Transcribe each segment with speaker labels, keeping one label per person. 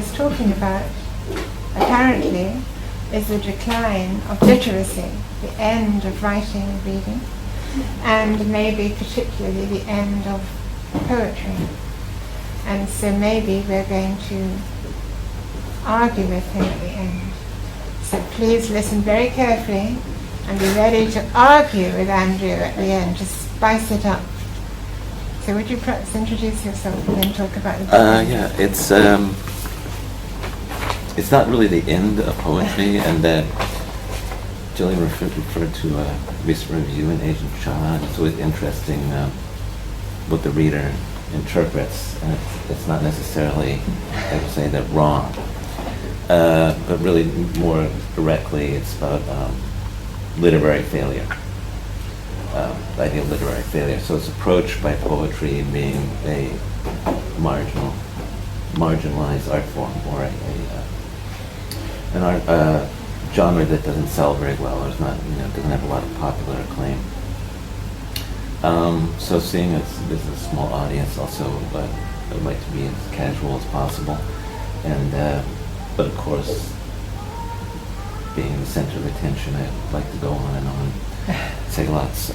Speaker 1: is talking about, apparently, is the decline of literacy, the end of writing and reading, and maybe particularly the end of poetry. And so maybe we're going to argue with him at the end. So please listen very carefully and be ready to argue with Andrew at the end, to spice it up. So would you perhaps introduce yourself and then talk about the book?
Speaker 2: Yeah, it's not really the end of poetry, and that Jillian referred to a recent review in Asian Child. It's always interesting what the reader interprets, and it's not necessarily, I would say, that wrong. But really more directly, it's about literary failure, the idea of literary failure. So it's approached by poetry being a marginalized art form, or an art genre that doesn't sell very well, or is not, doesn't have a lot of popular acclaim. So seeing as this is a small audience, also I would like to be as casual as possible, and but of course, being the center of attention, I'd like to go on and on, say lots.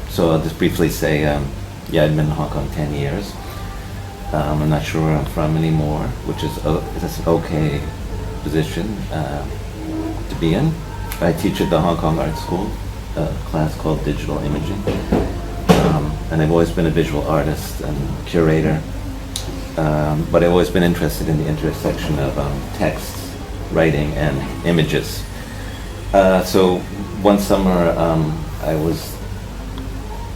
Speaker 2: So I'll just briefly say, I've been in Hong Kong 10 years. I'm not sure where I'm from anymore, which is an okay position to be in. I teach at the Hong Kong Art School, a class called Digital Imaging. And I've always been a visual artist and curator, but I've always been interested in the intersection of text, writing, and images. So one summer I was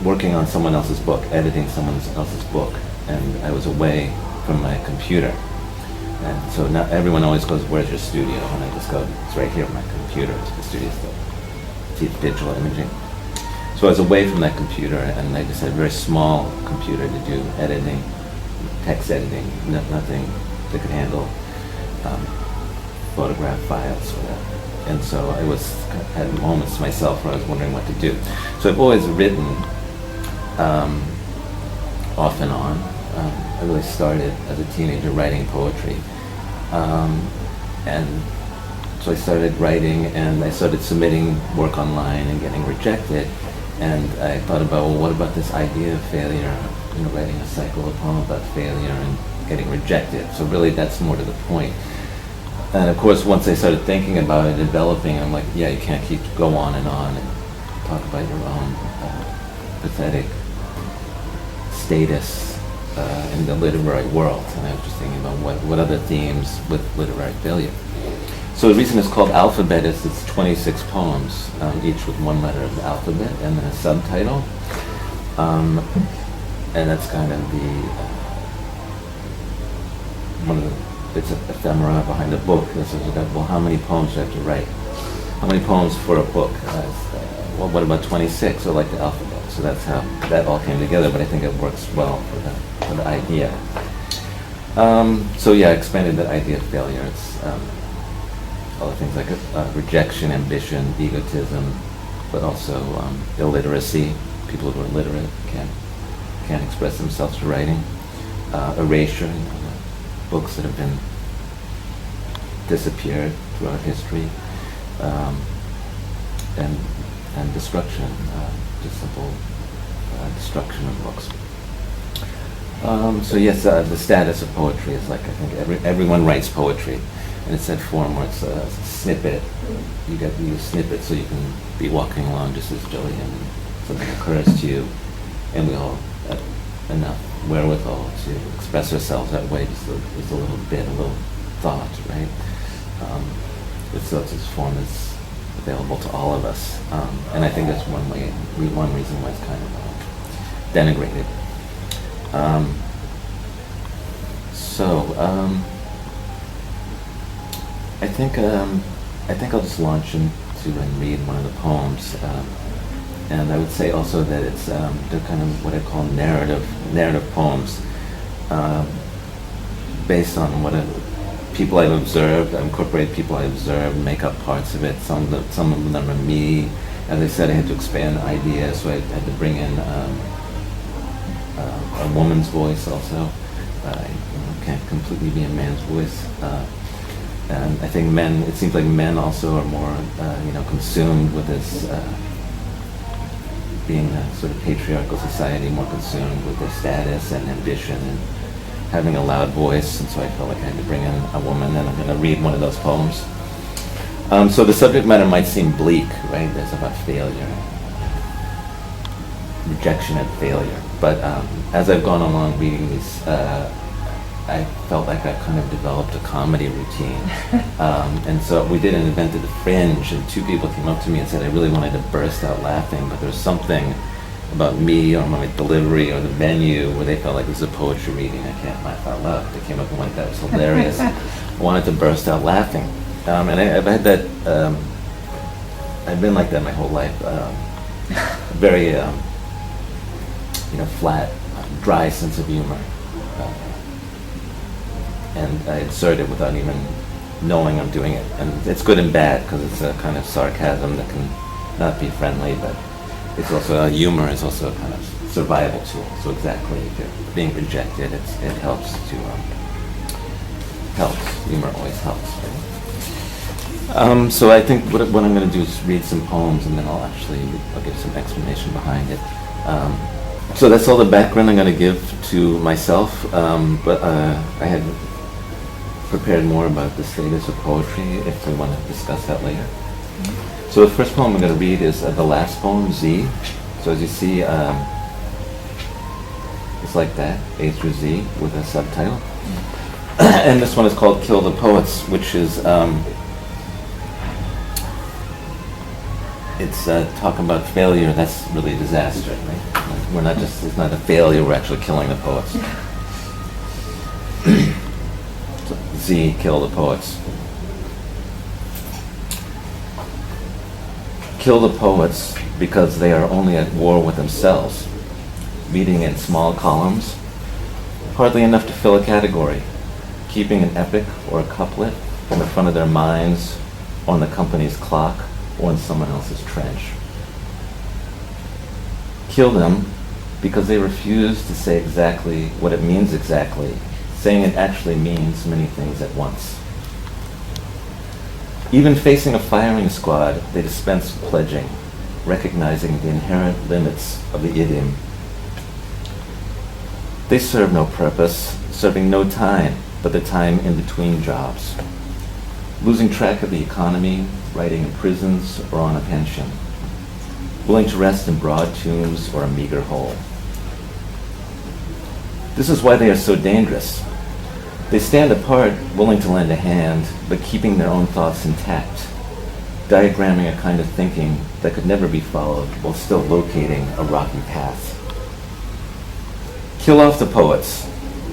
Speaker 2: working on someone else's book, editing someone else's book, and I was away from my computer. And so now everyone always goes, "Where's your studio?" And I just go, "It's right here on my computer. The studio's the digital imaging." So I was away from that computer, and I just had a very small computer to do editing, text editing, nothing that could handle photograph files or that. And so I had moments myself where I was wondering what to do. So I've always written off and on. I really started as a teenager writing poetry. And so I started writing, and I started submitting work online and getting rejected. And I thought about, well, what about this idea of failure? Writing a cycle, a poem about failure and getting rejected. So really, that's more to the point. And of course, once I started thinking about it, developing, I'm like, yeah, you can't go on and talk about your own pathetic status in the literary world. And I was just thinking about what other themes with literary failure. So the reason it's called Alphabet is it's 26 poems, each with one letter of the alphabet, and then a subtitle. And that's kind of it's an ephemera behind the book. This is, well, how many poems do I have to write? How many poems for a book? Well, what about 26, or like the alphabet? So that's how that all came together, but I think it works well for the idea. So yeah, I expanded that idea of failure. It's all the things like rejection, ambition, egotism, but also illiteracy. People who are illiterate can't express themselves through writing. Erasure, books that have been disappeared throughout history, and destruction, just simple destruction of books. So yes, the status of poetry is like, I think everyone writes poetry, and it's that form where it's a snippet. You use snippets so you can be walking along just as Jillian, something occurs to you, and we all have enough wherewithal to express ourselves that way, just a little bit, a little thought, right? It's this form that's available to all of us, and I think that's one reason why it's kind of denigrated. I think I'll just launch into and read one of the poems, and I would say also that it's they're kind of what I call narrative poems, based on people I've observed. I incorporate people I observed, make up parts of it. Some of them are me. As I said, I had to expand the idea, so I had to bring in a woman's voice also. can't completely be a man's voice. And I think it seems like men also are more, consumed with this, being a sort of patriarchal society, more consumed with their status and ambition and having a loud voice. And so I felt like I had to bring in a woman, and I'm going to read one of those poems. So the subject matter might seem bleak, right? It's about failure, rejection and failure. But as I've gone along reading these, I felt like I kind of developed a comedy routine. And so we did an event at the Fringe, and two people came up to me and said I really wanted to burst out laughing, but there was something about me or my delivery or the venue where they felt like it was a poetry reading. I can't laugh out loud. They came up and went, that was hilarious. I wanted to burst out laughing. And I've had that, I've been like that my whole life. Very, flat, dry sense of humor. And I insert it without even knowing I'm doing it. And it's good and bad, because it's a kind of sarcasm that can not be friendly, but it's also, humor is also a kind of survival tool. So exactly, if you're being rejected, it helps to, helps. Humor always helps, right? So I think what I'm going to do is read some poems, and then I'll give some explanation behind it. So that's all the background I'm going to give to myself, but I had prepared more about the status of poetry if we want to discuss that later. Mm-hmm. So the first poem I'm going to read is the last poem, Z. So as you see, it's like that, A through Z, with a subtitle. Mm-hmm. And this one is called Kill the Poets, which is, it's talking about failure. That's really a disaster, right? It's not a failure, we're actually killing the poets. So, Z, kill the poets. Kill the poets because they are only at war with themselves, reading in small columns, hardly enough to fill a category, keeping an epic or a couplet in the front of their minds, on the company's clock, or in someone else's trench. Kill them because they refuse to say exactly what it means exactly, saying it actually means many things at once. Even facing a firing squad, they dispense pledging, recognizing the inherent limits of the idiom. They serve no purpose, serving no time but the time in between jobs, losing track of the economy, writing in prisons or on a pension, willing to rest in broad tombs or a meager hole. This is why they are so dangerous. They stand apart, willing to lend a hand, but keeping their own thoughts intact, diagramming a kind of thinking that could never be followed while still locating a rocky path. Kill off the poets,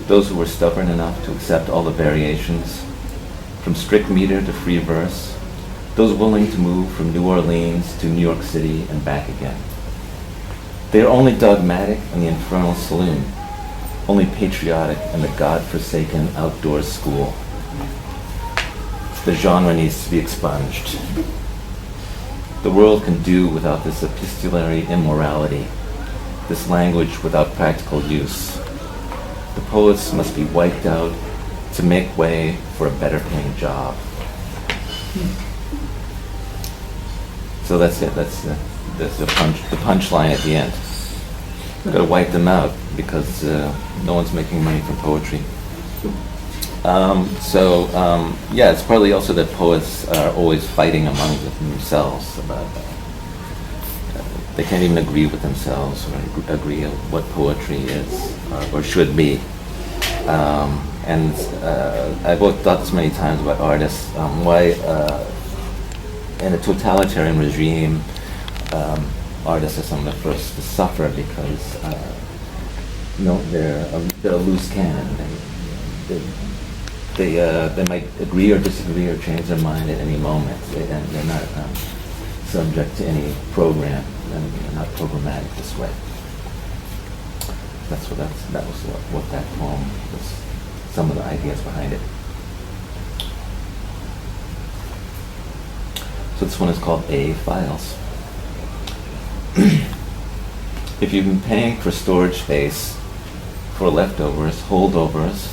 Speaker 2: those who were stubborn enough to accept all the variations, from strict meter to free verse, those willing to move from New Orleans to New York City and back again. They are only dogmatic in the infernal saloon, only patriotic in the God-forsaken outdoor school. The genre needs to be expunged. The world can do without this epistolary immorality, this language without practical use. The poets must be wiped out to make way for a better paying job. So that's it. That's the punchline at the end. We've got to wipe them out because no one's making money from poetry. It's partly also that poets are always fighting among themselves about they can't even agree with themselves or agree on what poetry is or should be. I've thought this many times about artists, why in a totalitarian regime, artists are some of the first to suffer because they're a loose cannon. They might agree or disagree or change their mind at any moment, and they're not subject to any program, and they're not programmatic this way. That was what that poem was. Some of the ideas behind it. So this one is called A Files. If you've been paying for storage space, for leftovers, holdovers,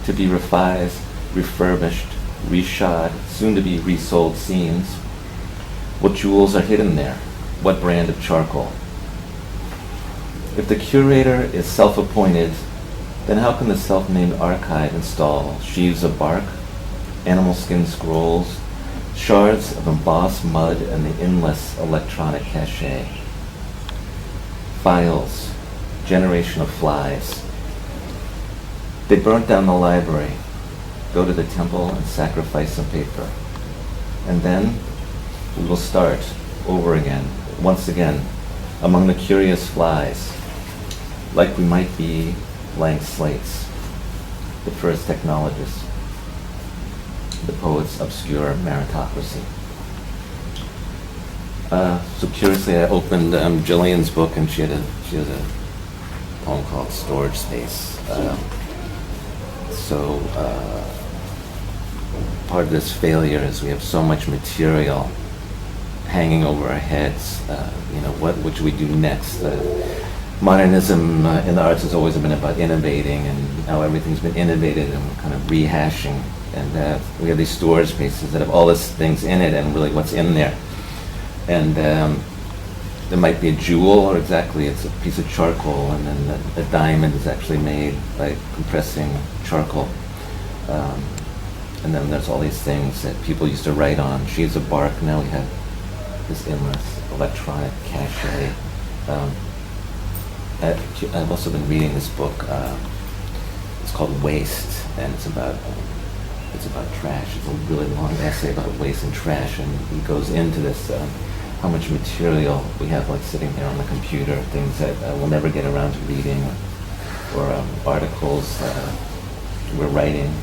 Speaker 2: to be revised, refurbished, reshod, soon to be resold scenes. What jewels are hidden there? What brand of charcoal? If the curator is self-appointed, then how can the self-named archive install sheaves of bark, animal skin scrolls, shards of embossed mud, and the endless electronic cachet? Files, generation of flies. They burnt down the library, go to the temple and sacrifice some paper. And then we will start over again, once again, among the curious flies, like we might be blank slates, the first technologists, the poet's obscure meritocracy. So curiously, I opened Jillian's book, and she has a poem called Storage Space. Part of this failure is we have so much material hanging over our heads. What should we do next? Modernism in the arts has always been about innovating, and now everything's been innovated and we're kind of rehashing. And we have these storage spaces that have all these things in it, and really what's in there. And there might be a jewel, or exactly it's a piece of charcoal, and then a diamond is actually made by compressing charcoal. And then there's all these things that people used to write on sheaves of bark. Now we have this endless electronic cachet. I've also been reading this book. It's called Waste, and it's about trash. It's a really long essay about waste and trash, and he goes into this how much material we have like sitting there on the computer, things that we'll never get around to reading, or articles we're writing.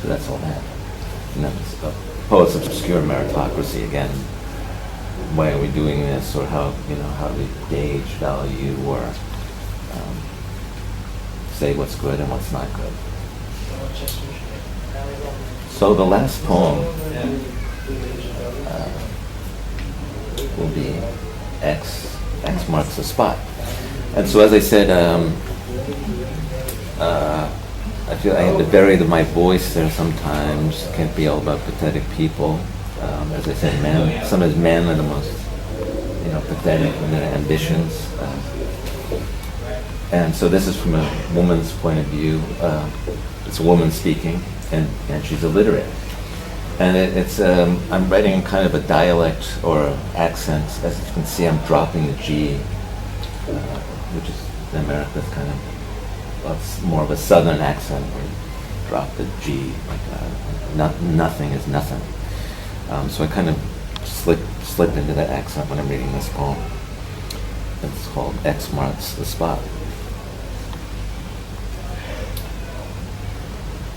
Speaker 2: So that's all that. And then it's poets of obscure meritocracy again. Why are we doing this, or how do we gauge value, or say what's good and what's not good? So the last poem will be X marks the spot. And so as I said, I feel I have to bury my voice there sometimes. Can't be all about pathetic people. As I said, sometimes men are the most pathetic in their ambitions. And so this is from a woman's point of view. It's a woman speaking, and she's illiterate. And I'm writing in kind of a dialect or accent. As you can see, I'm dropping the G, which is in America kind of more of a southern accent, where you drop the G, like nothing is nothing. So I kind of slip into that accent when I'm reading this poem. It's called X Marks the Spot.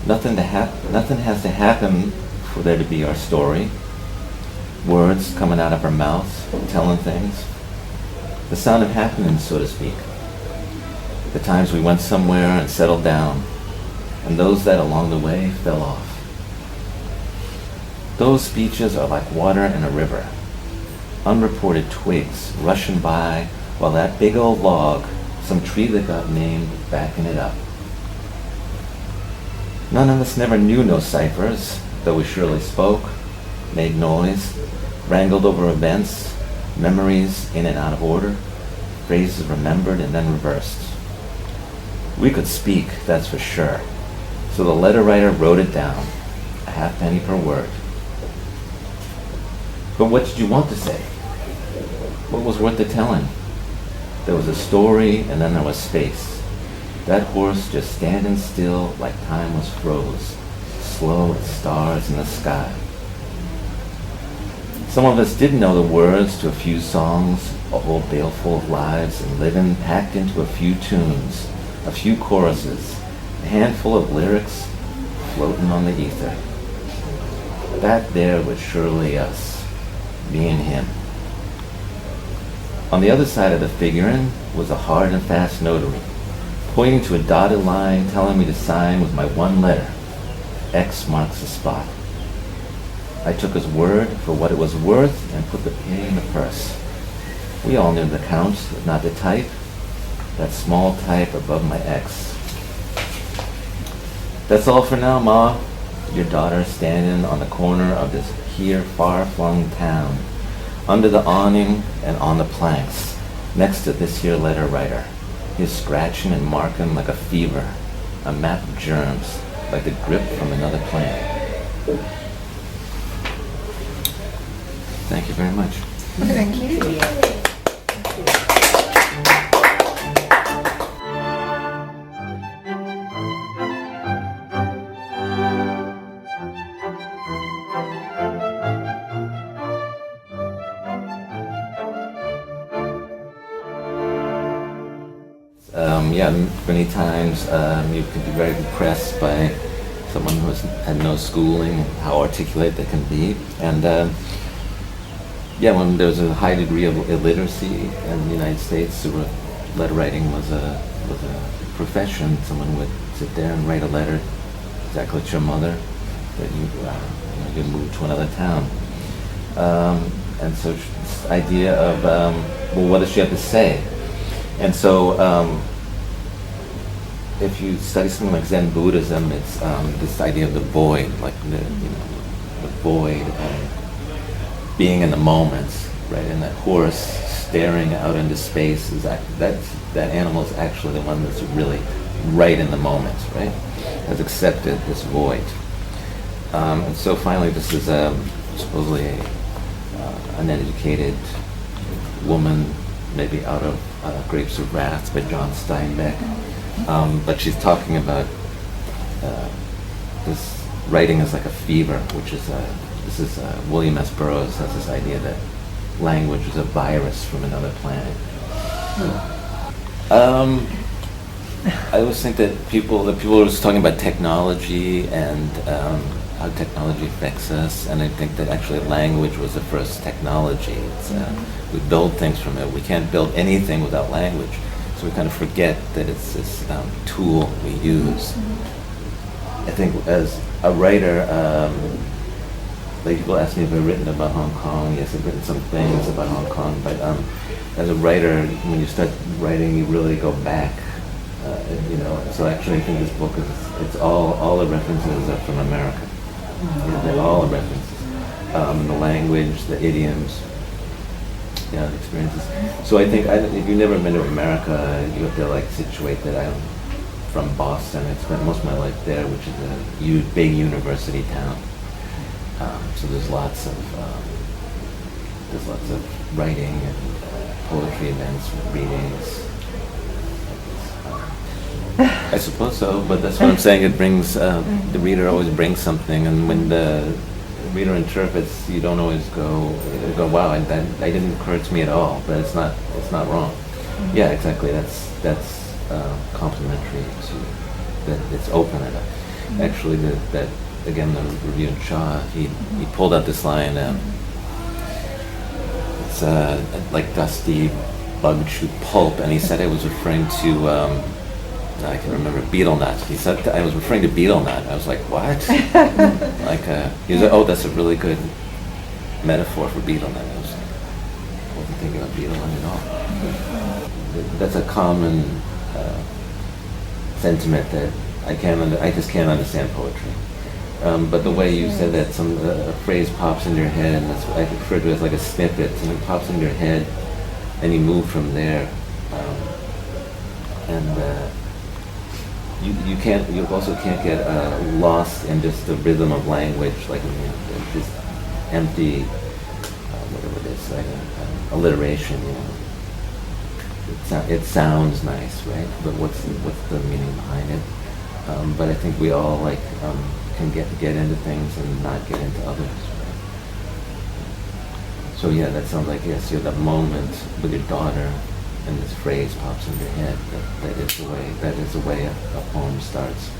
Speaker 2: Nothing has to happen for there to be our story. Words coming out of our mouths, telling things. The sound of happening, so to speak. The times we went somewhere and settled down, and those that along the way fell off. Those speeches are like water in a river. Unreported twigs rushing by, while that big old log, some tree that got named, backing it up. None of us never knew no ciphers, though we surely spoke, made noise, wrangled over events, memories in and out of order, phrases remembered and then reversed. We could speak, that's for sure, so the letter writer wrote it down, a halfpenny per word. But what did you want to say? What was worth the telling? There was a story, and then there was space. That horse just standing still like time was froze, slow as stars in the sky. Some of us didn't know the words to a few songs, a whole baleful of lives, and living packed into a few tunes, a few choruses, a handful of lyrics floating on the ether. That there was surely us, me and him. On the other side of the figuring was a hard and fast notary, pointing to a dotted line telling me to sign with my one letter. X marks the spot. I took his word for what it was worth and put the penny in the purse. We all knew the count, if not the type, that small type above my X. That's all for now, Ma. Your daughter standing on the corner of this here far-flung town, under the awning and on the planks, next to this here letter writer. He's scratching and marking like a fever, a map of germs, like the grip from another planet. Thank you very much.
Speaker 1: Thank you.
Speaker 2: Yeah, many times you can be very impressed by someone who had no schooling, how articulate they can be. And yeah, when there's a high degree of illiteracy in the United States, letter writing was a profession. Someone would sit there and write a letter exactly to your mother that you moved to another town. And so this idea of, well, what does she have to say? And so if you study something like Zen Buddhism, it's this idea of the void, like the void and being in the moment, right? And that horse staring out into space is that animal is actually the one that's really right in the moment, right? Has accepted this void. And so finally, this is supposedly an uneducated woman, maybe out of Grapes of Wrath by John Steinbeck. But she's talking about this writing is like a fever, which is William S. Burroughs has this idea that language is a virus from another planet. I always think that people are always talking about technology and how technology affects us, and I think that actually language was the first technology. We build things from it. We can't build anything without language. So we kind of forget that it's this tool we use. I think as a writer, like people ask me if I've written about Hong Kong. Yes, I've written some things about Hong Kong, but as a writer, when you start writing, you really go back. So actually I think this book it's all the references are from America. They're all the references. The language, the idioms, the experiences. So I think if you've never been to America, you have to like situate that I'm from Boston. I spent most of my life there, which is a big university town. So there's lots of writing and poetry events, readings. I suppose so, but that's what I'm saying. It brings the reader always brings something, and when the reader interprets, you don't always go, wow, that didn't occur to me at all. But it's not wrong. Yeah, exactly. That's complimentary to that. It's open enough. Actually, that again, the review in Shaw, he pulled out this line. It's like dusty bug chew pulp, and he said I was referring to. I can remember beetle nut. He said I was referring to beetle nut. I was like, what? He was like, oh, that's a really good metaphor for beetle nut. I wasn't thinking about beetle nut at all. That's a common sentiment that I just can't understand poetry. But the way you said that, a phrase pops into your head, and that's what I refer to as like a snippet. Something pops into your head, and you move from there. You also can't get lost in just the rhythm of language, like just empty, whatever it is, like alliteration. It sounds nice, right? But what's the meaning behind it? But I think we all can get into things and not get into others. Right? So yeah, that sounds like yes, you're that moment with your daughter. And this phrase pops in your head. That is the way a poem starts.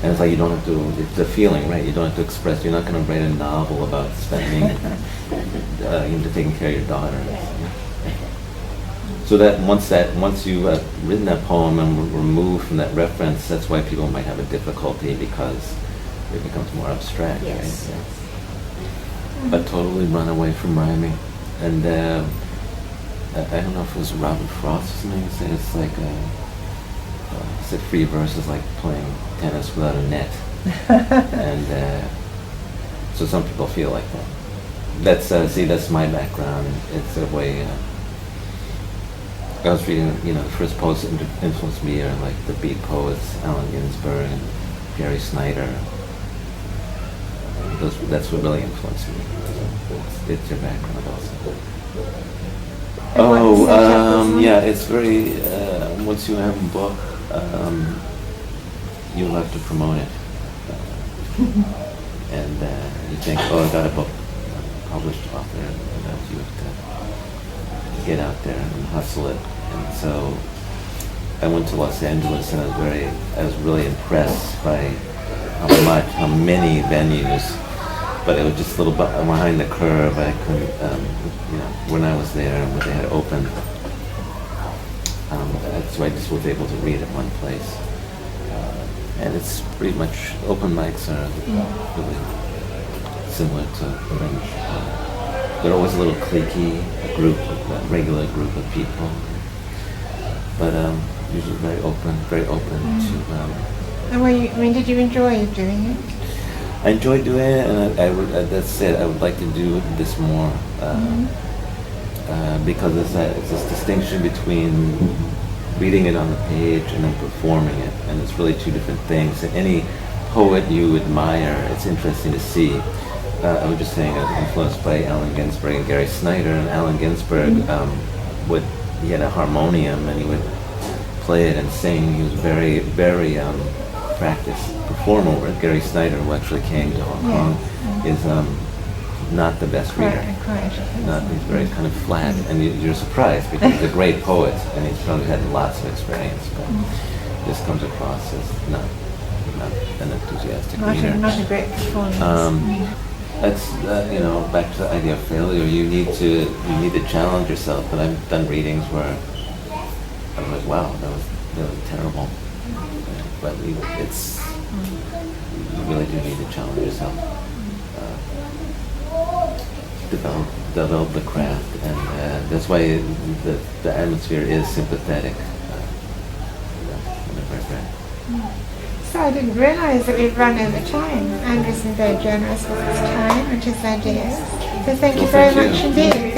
Speaker 2: And it's like you don't have to. It's a feeling, right? You don't have to express. You're not going to write a novel about spending, taking care of your daughter. So that once you've written that poem and removed from that reference, that's why people might have a difficulty because it becomes more abstract.
Speaker 3: Yes.
Speaker 2: Right? Yes. But totally run away from rhyming and. I don't know if it was Robert Frost or something, said it's like he said free verse is like playing tennis without a net. And so some people feel like that. That's see, that's my background. It's a way. I was reading, the first poets that influenced me are like the beat poets, Allen Ginsberg and Gary Snyder. That's what really influenced me. It's your background also. Yeah, it's very. Once you have a book, you'll have to promote it, and you think, oh, I got a book, published author, you have to get out there and hustle it. And so I went to Los Angeles, and I was really impressed by how many venues. But it was just a little bit behind the curve. I couldn't, when I was there and when they had opened, so I just was able to read at one place. And it's pretty much, open mics are really similar to French. They're always a little cliquey, a regular group of people. But usually very open to...
Speaker 1: And did you enjoy doing it?
Speaker 2: I enjoy doing it, and I would. That said, I would like to do this more because it's this distinction between reading it on the page and then performing it, and it's really two different things. And any poet you admire, it's interesting to see. I was just saying, I was influenced by Allen Ginsberg and Gary Snyder, and Allen Ginsberg he had a harmonium, and he would play it and sing. He was very, very practiced performer. Gary Snyder, who actually came to Hong Kong, is not the best reader. He's very kind of flat, and you're surprised because he's a great poet, and he's probably had lots of experience, but this comes across as not an enthusiastic reader.
Speaker 1: Not a great performance.
Speaker 2: That's back to the idea of failure. You need to challenge yourself. But I've done readings where I was like, wow, that was terrible. But you really do need to challenge yourself, develop the craft, and that's why the atmosphere is sympathetic.
Speaker 1: So I didn't realize that we'd run over time. Andrew's been very generous with his time and his ideas. So thank you very much indeed.